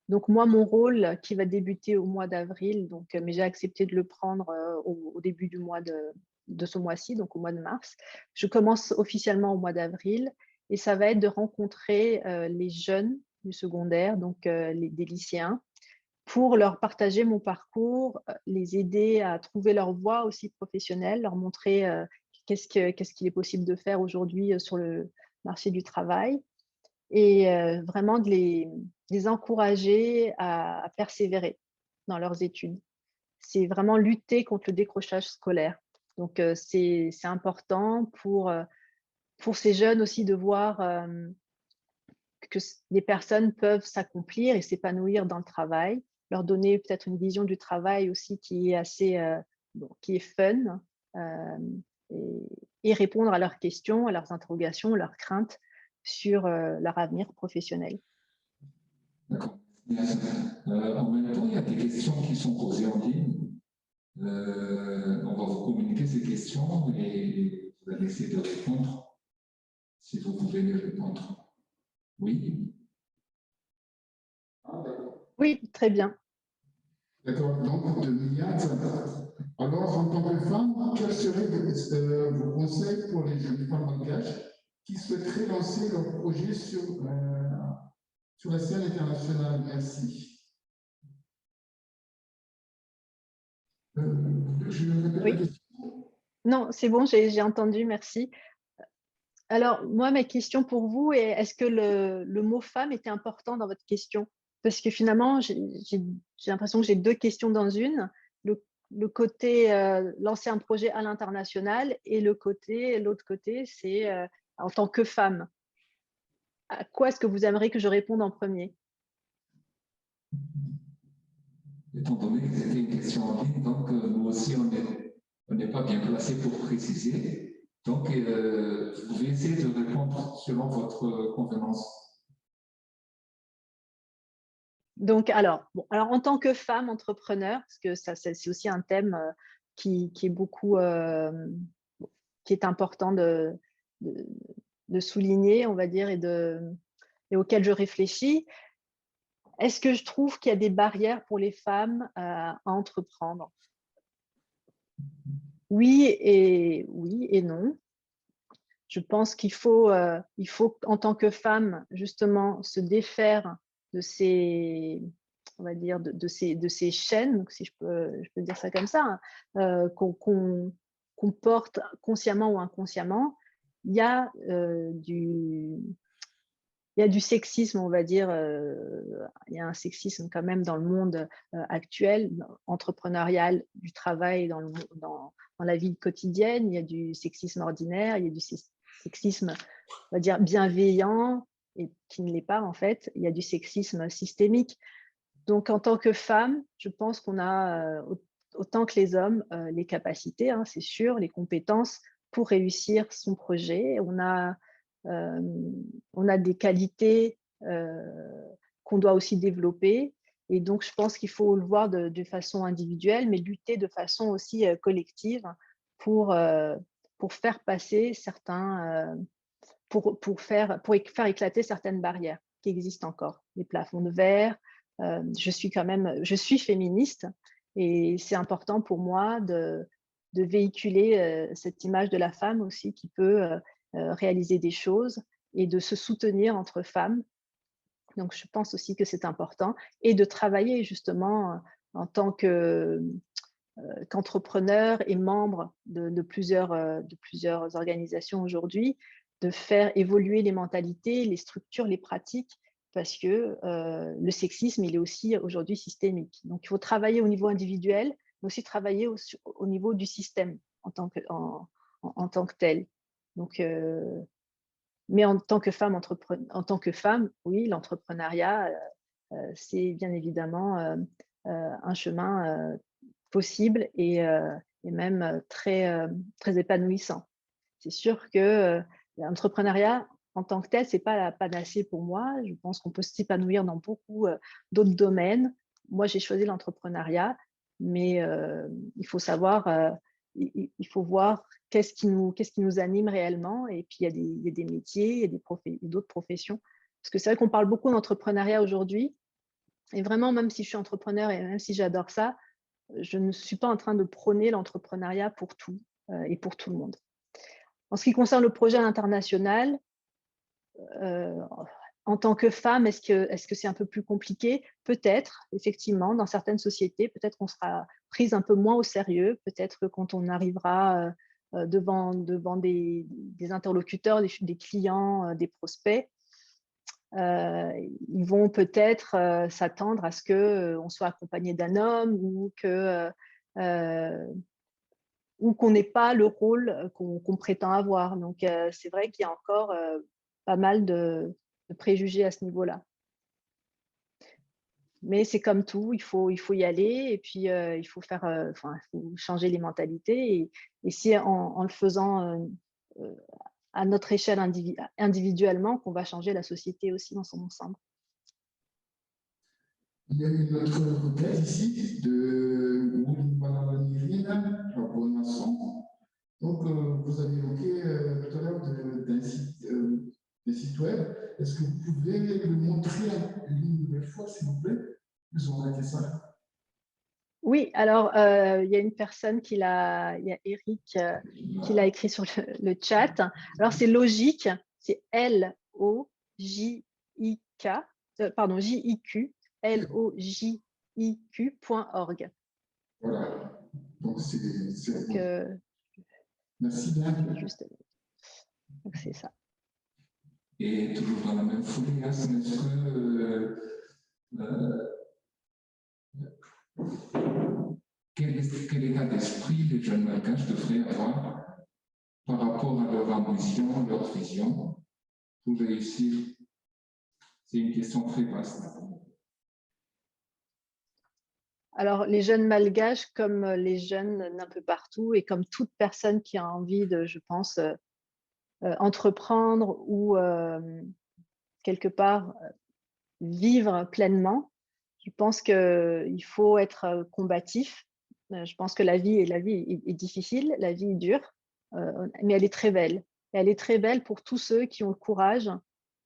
Donc moi, mon rôle qui va débuter au mois d'avril, mais j'ai accepté de le prendre au début de ce mois-ci, donc au mois de mars. Je commence officiellement au mois d'avril et ça va être de rencontrer les jeunes du secondaire, donc des lycéens, pour leur partager mon parcours, les aider à trouver leur voie aussi professionnelle, leur montrer qu'est-ce qu'il est possible de faire aujourd'hui sur le marché du travail et vraiment de les encourager à persévérer dans leurs études. C'est vraiment lutter contre le décrochage scolaire. Donc c'est important pour ces jeunes aussi de voir que les personnes peuvent s'accomplir et s'épanouir dans le travail, leur donner peut-être une vision du travail aussi qui est assez, qui est fun, et répondre à leurs questions, à leurs interrogations, leurs craintes sur leur avenir professionnel. D'accord. En même temps, il y a des questions qui sont posées en ligne. On va vous communiquer ces questions et vous allez essayer de répondre si vous pouvez les répondre. Oui. Ah, d'accord. Oui, très bien. D'accord. Donc, de Miyat, alors en tant que femme, quels seraient vos conseils pour les jeunes femmes malgaches qui souhaiteraient lancer leur projet sur la scène internationale? Merci. Je vais répéter la Oui. question. Non, c'est bon, j'ai entendu, merci. Alors, moi, ma question pour vous est, est-ce que le mot femme était important dans votre question? Parce que finalement, j'ai l'impression que j'ai deux questions dans une. Le côté lancer un projet à l'international et l'autre côté, c'est en tant que femme. À quoi est-ce que vous aimeriez que je réponde en premier? Étant donné que c'était une question en ligne, donc nous aussi, on n'est pas bien placé pour préciser. Donc, vous pouvez essayer de répondre selon votre convenance. Donc, alors en tant que femme entrepreneur, parce que ça, c'est aussi un thème qui est beaucoup, qui est important de souligner, on va dire, et auquel je réfléchis. Est-ce que je trouve qu'il y a des barrières pour les femmes à entreprendre? Oui et non. Je pense qu'il faut, en tant que femme, justement, se défaire de ces, on va dire, de ces chaînes, si je peux dire ça comme ça, hein, qu'on porte consciemment ou inconsciemment. Il y a du sexisme, on va dire, il y a un sexisme quand même dans le monde actuel, entrepreneurial, du travail, dans la vie quotidienne. Il y a du sexisme ordinaire, il y a du sexisme, on va dire, bienveillant, et qui ne l'est pas en fait. Il y a du sexisme systémique. Donc, en tant que femme, je pense qu'on a, autant que les hommes, les capacités, hein, c'est sûr, les compétences pour réussir son projet. On a des qualités qu'on doit aussi développer. Et donc, je pense qu'il faut le voir de façon individuelle, mais lutter de façon aussi collective pour, pour faire passer certains, pour faire éclater certaines barrières qui existent encore. Les plafonds de verre. Je suis féministe et c'est important pour moi de véhiculer cette image de la femme aussi qui peut réaliser des choses et de se soutenir entre femmes. Donc, je pense aussi que c'est important et de travailler justement en tant qu'entrepreneur et membre de plusieurs organisations aujourd'hui, de faire évoluer les mentalités, les structures, les pratiques, parce que le sexisme, il est aussi aujourd'hui systémique. Donc, il faut travailler au niveau individuel, mais aussi travailler au niveau du système en tant que tel. Donc, mais en tant que femme, oui, l'entrepreneuriat, c'est bien évidemment un chemin possible et même très épanouissant. C'est sûr que l'entrepreneuriat en tant que tel, c'est pas la panacée pour moi. Je pense qu'on peut s'épanouir dans beaucoup d'autres domaines. Moi, j'ai choisi l'entrepreneuriat, mais il faut savoir, il faut voir qu'est-ce qui nous anime réellement. Et puis, il y a des métiers, il y a d'autres professions. Parce que c'est vrai qu'on parle beaucoup d'entrepreneuriat aujourd'hui. Et vraiment, même si je suis entrepreneur et même si j'adore ça, je ne suis pas en train de prôner l'entrepreneuriat pour tout et pour tout le monde. En ce qui concerne le projet à l'international, en tant que femme, est-ce que c'est un peu plus compliqué? Peut-être, effectivement, dans certaines sociétés, peut-être qu'on sera prise un peu moins au sérieux, peut-être que quand on arrivera devant des interlocuteurs, des clients, des prospects, ils vont peut-être s'attendre à ce qu'on soit accompagné d'un homme ou qu'on n'ait pas le rôle qu'on prétend avoir. Donc, c'est vrai qu'il y a encore pas mal de préjugés à ce niveau-là. Mais c'est comme tout, il faut y aller et puis il faut il faut changer les mentalités. Et si en le faisant à notre échelle individuellement, qu'on va changer la société aussi dans son ensemble. Il y a une autre hypothèse ici de Nirina, Bonasson. Donc, vous avez évoqué tout à l'heure des sites web. Est-ce que vous pouvez le montrer une nouvelle fois, s'il vous plaît? Ils ont arrêté ça. Oui, alors il y a une personne il y a Eric qui l'a écrit sur le chat. Alors c'est logique, c'est L-O-J-I-K, pardon, J-I-Q, L-O-J-I-Q.org. Voilà. Donc, c'est Donc, merci bien. Donc, c'est ça. Et toujours dans la même foulée, est-ce que quel état d'esprit les jeunes malgaches devraient avoir par rapport à leur ambition, leur vision pour réussir? C'est une question très vaste. Alors, les jeunes malgaches, comme les jeunes d'un peu partout et comme toute personne qui a envie de, je pense, entreprendre ou quelque part vivre pleinement, je pense qu'il faut être combatif. Je pense que la vie est difficile, la vie est dure, mais elle est très belle. Et elle est très belle pour tous ceux qui ont le courage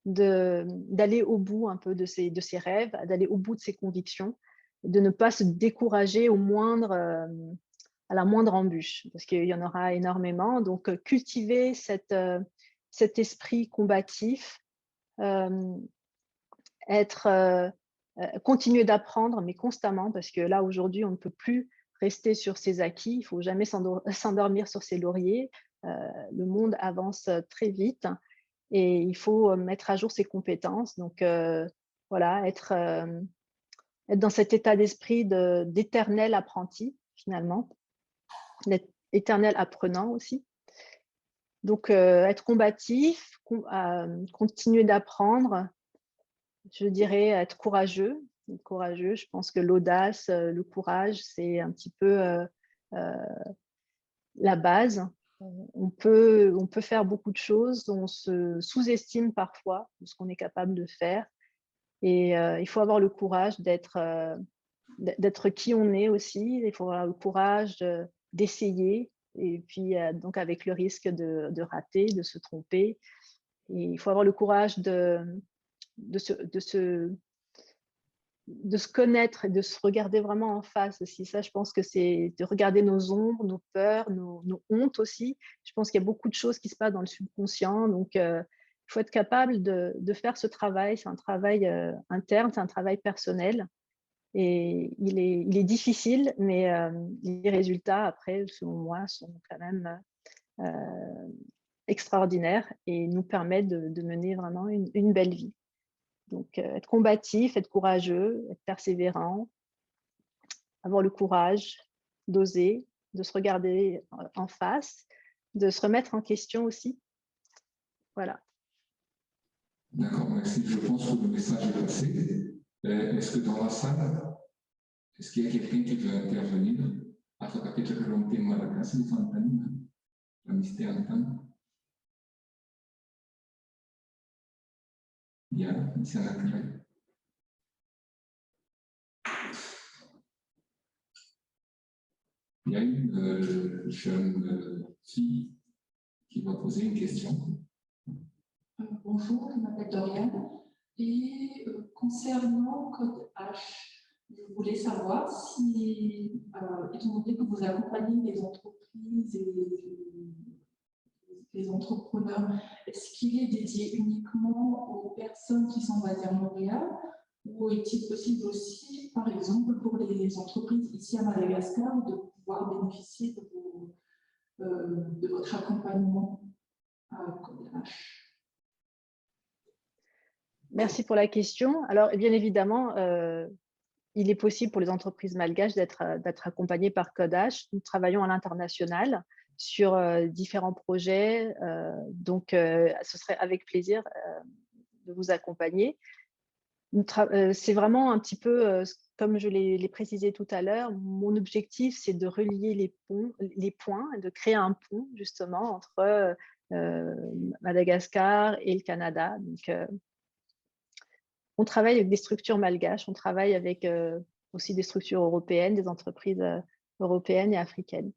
d'aller au bout un peu de ses rêves, d'aller au bout de ses convictions, de ne pas se décourager à la moindre embûche, parce qu'il y en aura énormément. Donc, cultiver cet esprit combatif, continuer d'apprendre, mais constamment, parce que là, aujourd'hui, on ne peut plus rester sur ses acquis, il ne faut jamais s'endormir sur ses lauriers. Le monde avance très vite et il faut mettre à jour ses compétences. Donc, voilà, être dans cet état d'esprit d'éternel apprenti, finalement, d'être éternel apprenant aussi. Donc, être combatif, continuer d'apprendre, je dirais être courageux. Je pense que l'audace, le courage, c'est un petit peu la base. On peut faire beaucoup de choses, on se sous-estime parfois de ce qu'on est capable de faire. Et il faut avoir le courage d'être qui on est aussi. Il faut avoir le courage d'essayer. Et puis, donc, avec le risque de rater, de se tromper. Et il faut avoir le courage de se connaître et de se regarder vraiment en face aussi. Ça, je pense que c'est de regarder nos ombres, nos peurs, nos hontes aussi. Je pense qu'il y a beaucoup de choses qui se passent dans le subconscient. Donc, il faut être capable de faire ce travail. C'est un travail interne, c'est un travail personnel. Et il est difficile, mais les résultats, après, selon moi, sont quand même extraordinaires et nous permettent de mener vraiment une belle vie. Donc, être combatif, être courageux, être persévérant, avoir le courage d'oser, de se regarder en face, de se remettre en question aussi. Voilà. D'accord, merci. Je pense que le message est passé. Est-ce que dans la salle, est-ce qu'il y a quelqu'un qui veut intervenir? Bien, ici à la clé. Il y a une jeune fille qui va poser une question. Bonjour, je m'appelle Dorian. Et concernant Code H, je voulais savoir si, étant donné que vous accompagnez les entreprises et les entrepreneurs, est-ce qu'il est dédié uniquement aux personnes qui sont basées à Montréal ou est-il possible aussi, par exemple, pour les entreprises ici à Madagascar, de pouvoir bénéficier de votre votre accompagnement à Code H? Merci pour la question. Alors, bien évidemment, il est possible pour les entreprises malgaches d'être accompagnées par Code H. Nous travaillons à l'international sur différents projets, donc ce serait avec plaisir de vous accompagner. C'est vraiment un petit peu, comme je l'ai précisé tout à l'heure, mon objectif, c'est de relier les points, de créer un pont justement entre Madagascar et le Canada. Donc, on travaille avec des structures malgaches, on travaille avec aussi des structures européennes, des entreprises européennes et africaines.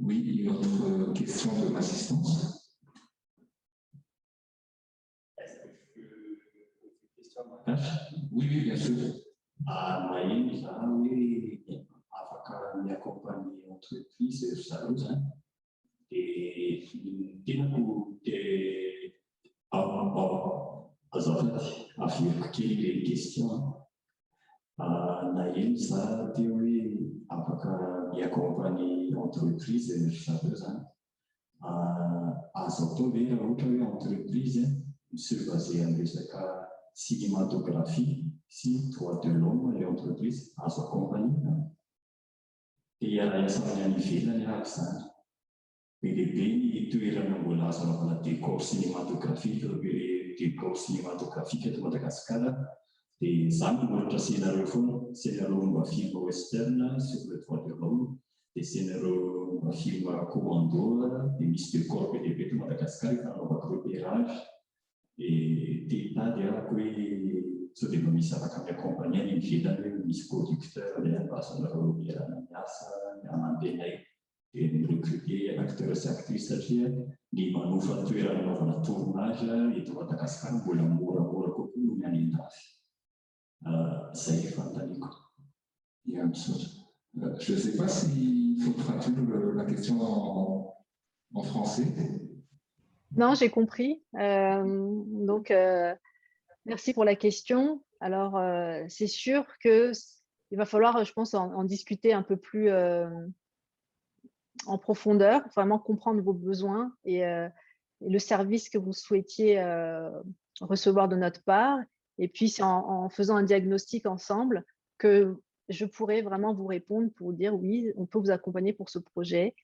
Oui, une autre question de l'assistance. Est-ce que je peux poser une question à ma Oui, oui, bien sûr. Naïm, ça, oui, afaka miacompanhie entreprise ry zareo zany dia tenako dia azafady averiko kely ilay question. Naïm, za dia hoe afaka miacompanhie entreprise ry zareo zany. Azo atao ve raha ohatra hoe entreprise se-basée amin'ny resaka cinématographie si droit de l'homme et entreprise azo accompagner. Dia raha samy any ivelany araka izany. Be lehibe ny toerana mbola azo anaovana décor cinématographique, décor cinématographique eto Madagasikara. Dia za manolotra scénario foana, scénario mba film western sur le droit de l'homme, dia scénario mba film commando, dia misy décor be lehibe eto Madagasikara efa anaovako repérage. Et t'itady hoe sao dia mba misy afaka miaccompagner any ivelany hoe misy producteur ilay ambazonareo miarana miasa amandenay dia mirecruter acteur sy actrice satria ny manofa toerana anaovana tournage eto Madagasikara mbola moramora kokoa noho ny any an-dafy. Zay fanontaniako. Bien sûr. Je ne sais pas s'il faut traduire la question en français. Non, j'ai compris. Donc, merci pour la question. Alors, c'est sûr qu'il va falloir, je pense, en discuter un peu plus en profondeur, vraiment comprendre vos besoins et le service que vous souhaitiez recevoir de notre part. Et puis, c'est en faisant un diagnostic ensemble que je pourrais vraiment vous répondre pour vous dire oui, on peut vous accompagner pour ce projet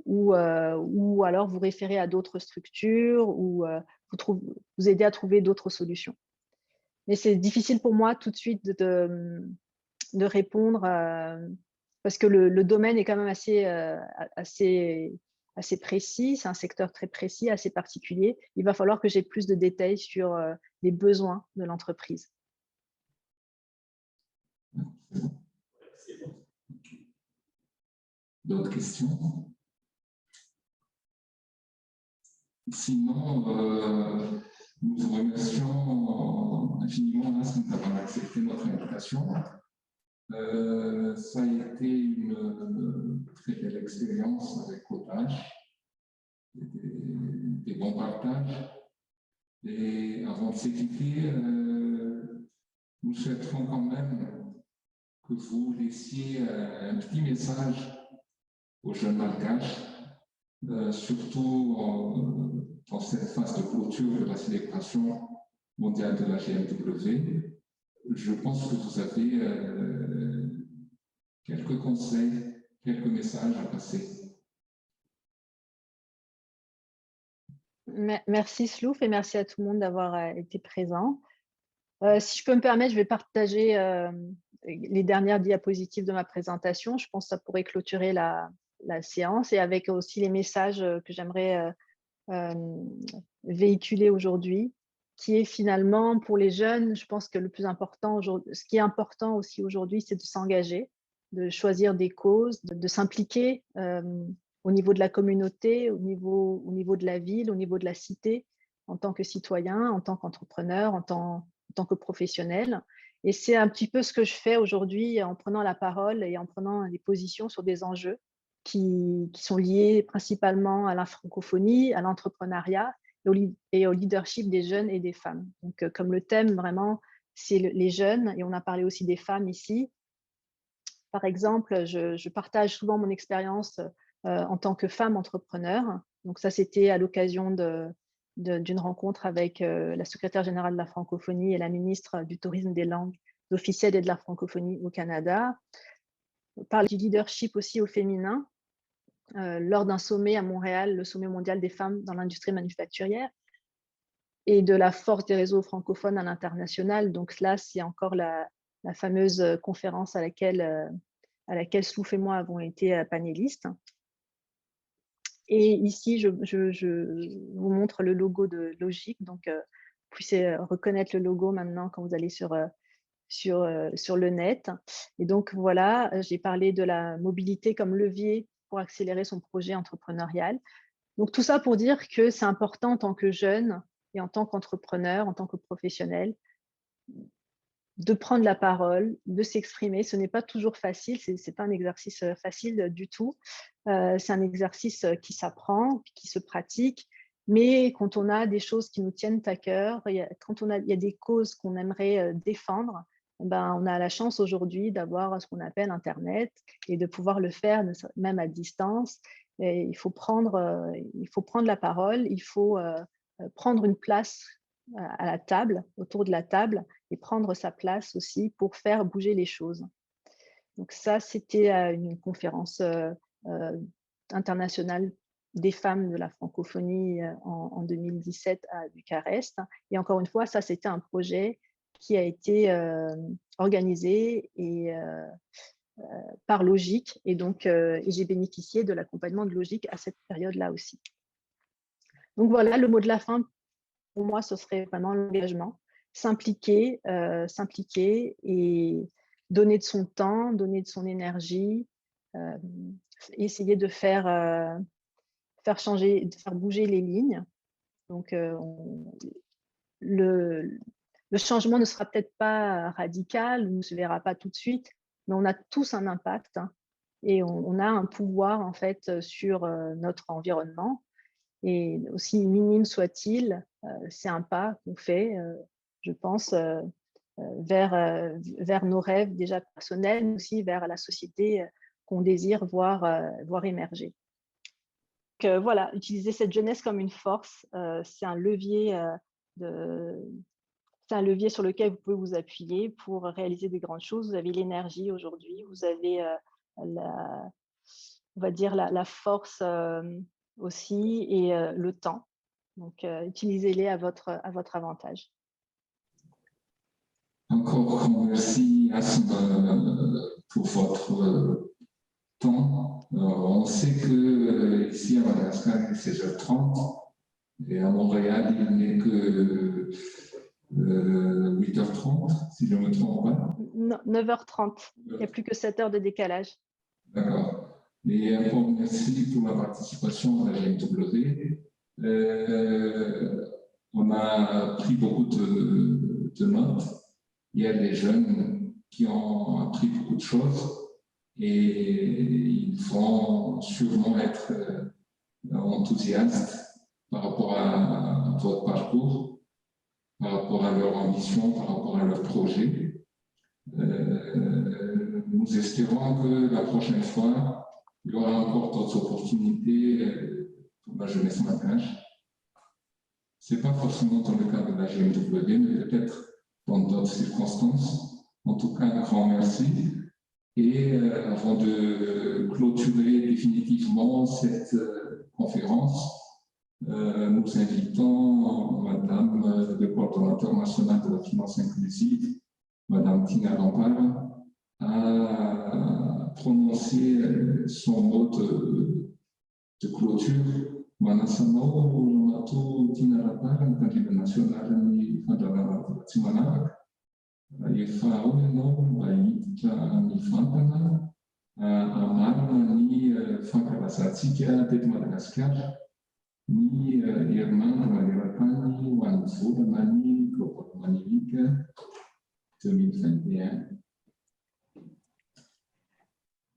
ou alors vous référer à d'autres structures ou vous aider à trouver d'autres solutions. Mais c'est difficile pour moi tout de suite de répondre parce que le domaine est quand même assez précis, c'est un secteur très précis, assez particulier. Il va falloir que j'ai plus de détails sur les besoins de l'entreprise. D'autres questions? Sinon, nous vous remercions infiniment d'avoir accepté notre invitation. Ça a été une très belle expérience avec Code H, des bons partages. Et avant de se quitter, nous souhaiterons quand même que vous laissiez un petit message aux jeunes malgaches, surtout dans cette phase de clôture de la célébration mondiale de la GMW. Je pense que vous avez quelques conseils, quelques messages à passer. Merci Slouf et merci à tout le monde d'avoir été présent. Si je peux me permettre, je vais partager les dernières diapositives de ma présentation. Je pense que ça pourrait clôturer la séance et avec aussi les messages que j'aimerais véhiculer aujourd'hui, qui est finalement pour les jeunes, je pense que le plus important aujourd'hui, ce qui est important aussi aujourd'hui, c'est de s'engager, de choisir des causes, de s'impliquer au niveau de la communauté, au niveau de la ville, au niveau de la cité, en tant que citoyen, en tant qu'entrepreneur, en tant que professionnel. Et c'est un petit peu ce que je fais aujourd'hui en prenant la parole et en prenant des positions sur des enjeux qui sont liés principalement à la francophonie, à l'entrepreneuriat et au leadership des jeunes et des femmes. Donc, comme le thème vraiment, c'est les jeunes, et on a parlé aussi des femmes ici, Par exemple, je partage souvent mon expérience en tant que femme entrepreneur. Donc ça, c'était à l'occasion d'une rencontre avec la secrétaire générale de la francophonie et la ministre du tourisme, des langues officielles et de la francophonie au Canada. On parle du leadership aussi au féminin lors d'un sommet à Montréal, le sommet mondial des femmes dans l'industrie manufacturière, et de la force des réseaux francophones à l'international. Donc là, c'est encore la fameuse conférence à laquelle Slouf et moi avons été panélistes. Et ici, je vous montre le logo de Logic. Donc, vous puissiez reconnaître le logo maintenant quand vous allez sur le net. Et donc, voilà, j'ai parlé de la mobilité comme levier pour accélérer son projet entrepreneurial. Donc, tout ça pour dire que c'est important en tant que jeune et en tant qu'entrepreneur, en tant que professionnel, de prendre la parole, de s'exprimer. Ce n'est pas toujours facile, ce n'est pas un exercice facile du tout. C'est un exercice qui s'apprend, qui se pratique, mais quand on a des choses qui nous tiennent à cœur, quand il y a des causes qu'on aimerait défendre, ben, on a la chance aujourd'hui d'avoir ce qu'on appelle Internet et de pouvoir le faire même à distance. Et il faut prendre la parole, il faut prendre une place à la table, autour de la table, et prendre sa place aussi pour faire bouger les choses. Donc ça, c'était une conférence internationale des femmes de la francophonie en 2017 à Bucarest. Et encore une fois, ça, c'était un projet qui a été organisé par Logic. Et donc, j'ai bénéficié de l'accompagnement de Logic à cette période-là aussi. Donc voilà, le mot de la fin, pour moi, ce serait vraiment l'engagement. S'impliquer et donner de son temps, donner de son énergie, essayer de faire changer, de faire bouger les lignes. Donc, le changement ne sera peut-être pas radical, ne se verra pas tout de suite, mais on a tous un impact et on a un pouvoir en fait sur notre environnement. Et aussi minime soit-il, c'est un pas qu'on fait, je pense, vers nos rêves déjà personnels, mais aussi vers la société qu'on désire voir émerger. Donc, voilà, utiliser cette jeunesse comme une force, c'est un levier sur lequel vous pouvez vous appuyer pour réaliser des grandes choses. Vous avez l'énergie aujourd'hui, vous avez on va dire la force aussi et le temps. Donc, utilisez-les à votre avantage. Encore merci pour votre temps. On sait que ici à Madagascar, il est 16h30 et à Montréal, il n'est que 8h30, si je ne me trompe pas. 9h30, il n'y a plus que 7 heures de décalage. D'accord. Et encore merci pour la participation à la GMW. On a pris beaucoup de notes. Il y a des jeunes qui ont appris beaucoup de choses et ils vont sûrement être enthousiastes par rapport à votre parcours, par rapport à leur ambition, par rapport à leur projet. Nous espérons que la prochaine fois, il y aura encore d'autres opportunités pour la jeunesse malgache. Ce n'est pas forcément dans le cadre de la GMW, mais peut-être dans d'autres circonstances. En tout cas, un grand merci. Et avant de clôturer définitivement cette conférence, nous invitons Madame le coordonnateur national de la finance inclusive, Madame Tina Lampard, à prononcer son mot de clôture. Manasano, Mato Tina Lampard, candidat national ni Fandana Tsimanaka. Efa ao ianao mba hiditra mifantana amarina ny fankalazantsika teto Madagasikara ny herinandro maneran-tany ho an'ny volana ny Global Money Week 2021.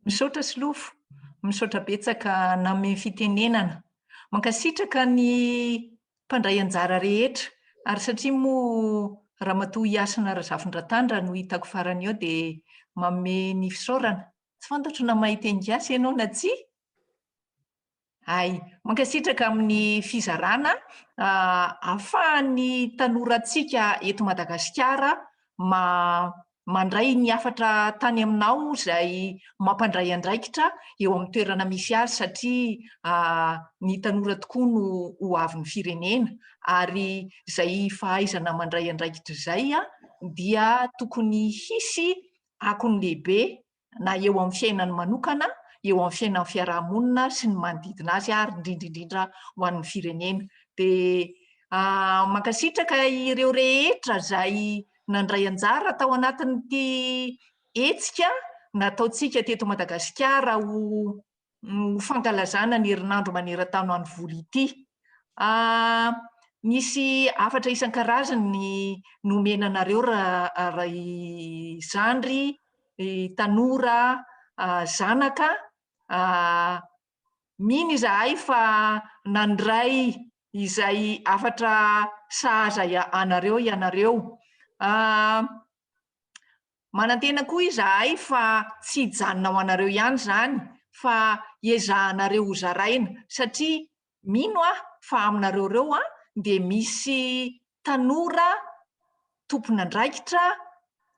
Misaotra Slouf, misaotra betsaka name fitenenana. Mankasitraka ny mpandray anjara rehetra ary satria moa Ramatoa Iasina Razafindratandra no hitako farany eo dia manome ny fisaorana fantatro na mahay teny gasy ianao na tsia? Ay, mankasitraka amin'ny fizarana ahafahan'ny tanorantsika eto Madagasikara mandray ny hafatra tany aminao izay mampandray andraikitra eo amin'ny toerana misy azy satria ny tanora tokoa no ho avin'ny firenena ary izay fahaizana mandray andraikitra izay dia tokony hisy akony lehibe na eo amin'ny fiainany manokana, eo amin'ny fiainan'ny fiarahamonina sy ny manodidina azy ary indrindra ho an'ny firenena. Dia mankasitraka ireo rehetra izay nandray anjara tao anatin'ity hetsika nataontsika teto Madagasikara ho fankalazana ny herinandro maneran-tany ho an'ny voly ity. Misy hafatra isan-karazany nomena anareo ray zandry, tanora, zanaka. Mino izahay fa nandray izay hafatra sahaza anareo ianareo. Manantena koa izahay fa tsy hijanona ho anareo ihany izany fa hiezahanareo ho zaraina satria mino fa aminareo ireo dia misy tanora tompon'andraikitra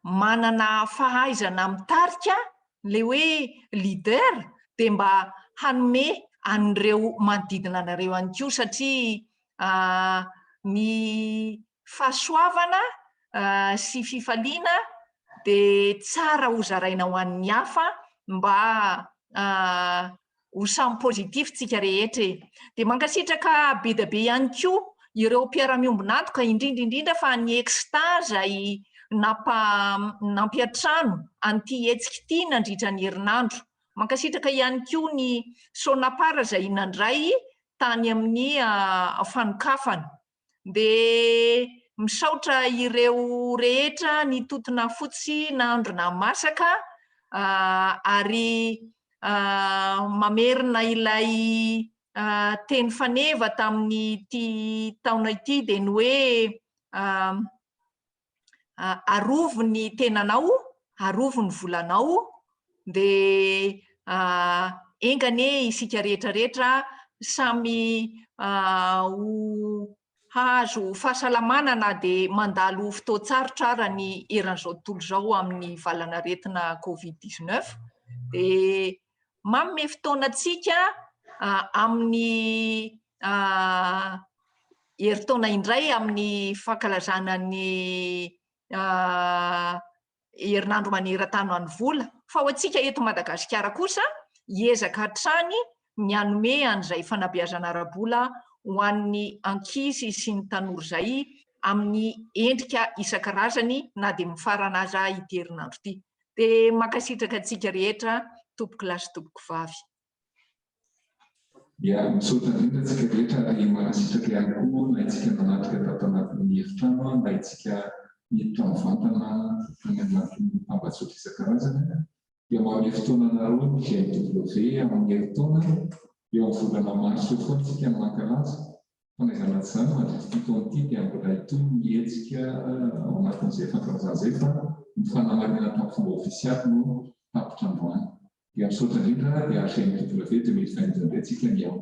manana fahaizana mitarika ilay hoe leader dia mba hanome an'ireo manodidina anareo ihany koa satria ny fahasoavana sy fifaliana dia tsara ho zaraina ho an'ny hafa mba ho samy pozitif tsika rehetra. Dia mankasitraka be dia be ihany koa ireo mpiara-miombonantoka indrindra fa ny exta izay nampiatrano an'ity hetsika ity nandritra ny herinandro. Mankasitraka ihany koa ny sonapara izay nandray tany amin'ny fanokafana. Dia misaotra ireo rehetra nitotona fotsy na andro na masaka ary mamerina ilay teny faneva tamin'ity taona ity dia ny hoe arovo ny tenanao, arovo ny volanao, dia engane isika rehetrarehetra samy ho hahazo fahasalamana na dia mandalo fotoan-tsarotra ara ny eran'izao tontolo izao amin'ny valanaretina Covid-19. Dia manome fotoanantsika amin'ny herintaona indray amin'ny fankalazana ny herinandro maneran-tany ho an'ny vola. Fa ho antsika eto Madagasikara kosa hiezaka hatrany ny hanome an'izay fanabeazana ara-bola ho an'ny ankizy sy ny tanora izay amin'ny endrika isan-karazany na dia mifarana aza ity herinandro ity. Dia mankasitraka antsika rehetra tompoko lahy sy tompoko vavy. Dia misaotra indrindra antsika rehetra ary mankasitraka ihany koa na itsika nanatrika tato anatin'ny efitrano na itsika miditra mivantana any anatin'ny tambazotra isan-karazany dia manome fotoananareo izay W amin'ny herintaona eo amin'ny volana marsy eo foana isika mankalaza fanaizana izany mandritra taona ity dia mbola itony mihetsika ao anatin'izay fankalazana izay fa ny fanamarihana tamin'ny fomba ofisialy no tapitra androany. Dia misaotra indrindra dia arseny W 2022 isika miao.